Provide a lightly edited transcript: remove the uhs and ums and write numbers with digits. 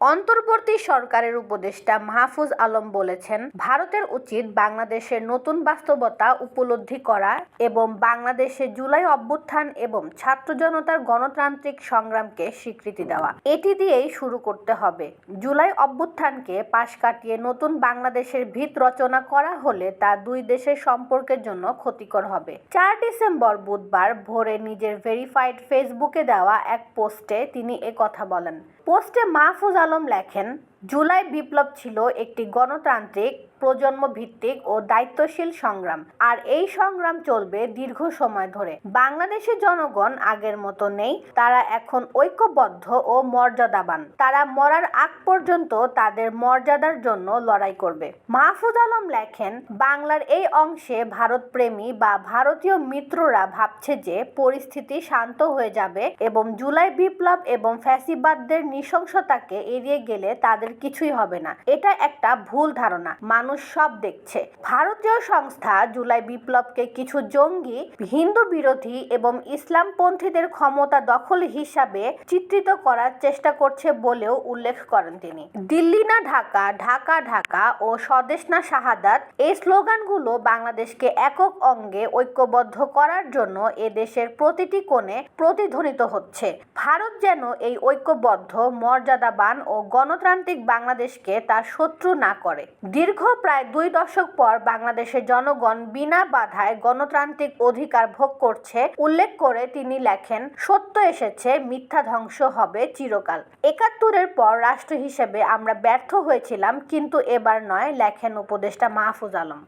অন্তর্বর্তী সরকারের উপদেষ্টা মাহফুজ আলম বলেছেন, ভারতের উচিত বাংলাদেশের নতুন বাস্তবতা উপলব্ধি করা এবং বাংলাদেশে জুলাই অভ্যুত্থান এবং ছাত্র জনতার গণতান্ত্রিক সংগ্রামকে স্বীকৃতি দেওয়া। এটি দিয়েই শুরু করতে হবে। জুলাই অভ্যুত্থানকে পাশ কাটিয়ে নতুন বাংলাদেশের ভিত রচনা করা হলে তা দুই দেশের সম্পর্কের জন্য ক্ষতিকর হবে। 4 ডিসেম্বর বুধবার ভোরে নিজের ভেরিফাইড ফেসবুকে দেওয়া এক পোস্টে তিনি একথা বলেন। পোস্টে মাহফুজ আলম লেখেন, জুলাই বিপ্লব ছিল একটি গণতান্ত্রিক, প্রজন্ম ভিত্তিক ও দায়িত্বশীল সংগ্রাম, আর এই সংগ্রাম চলবে দীর্ঘ সময় ধরে। বাংলাদেশের জনগণ আগের মতো নেই, তারা এখন ঐক্যবদ্ধ ও মর্যাদাবান। তারা মরার আগ পর্যন্ত তাদের মর্যাদার জন্য লড়াই করবে। মাহফুজ আলম লেখেন, বাংলার এই অংশে ভারতপ্রেমী বা ভারতীয় মিত্ররা ভাবছে যে পরিস্থিতি শান্ত হয়ে যাবে এবং জুলাই বিপ্লব এবং ফ্যাসিবাদদের নৃশংসতাকে এড়িয়ে গেলে তাদের কিছুই হবে না। এটা একটা ভুল ধারণা। মানুষ সব দেখছে। ভারতীয় সংস্থা জুলাই বিপ্লবকে কিছু জঙ্গি, হিন্দু বিরোধী এবং ইসলামপন্থীদের ক্ষমতা দখল হিসাবে চিত্রিত করার চেষ্টা করছে বলেও উল্লেখ করেন তিনি। দিল্লি না ঢাকা, ঢাকা ঢাকা ও স্বদেশ না শাহাদাত, এই স্লোগানগুলো বাংলাদেশকে একক অঙ্গে ঐক্যবদ্ধ করার জন্য এদেশের প্রতিটি কোণে প্রতিধ্বনিত হচ্ছে। ভারত যেন এই ঐক্যবদ্ধ, মর্যাদাবান ও গণতান্ত্রিক বাংলাদেশকে তার শত্রু না করে। দীর্ঘ প্রায় 2 দশক পর বাংলাদেশের জনগণ বিনা বাধায় গণতান্ত্রিক অধিকার ভোগ করছে উল্লেখ করে তিনি লেখেন, সত্য এসেছে, মিথ্যা ধ্বংস হবে চিরকাল। 71-এর পর রাষ্ট্র হিসেবে আমরা ব্যর্থ হয়েছিলাম, কিন্তু এবার নয়, লেখেন উপদেষ্টা মাহফুজ আলম।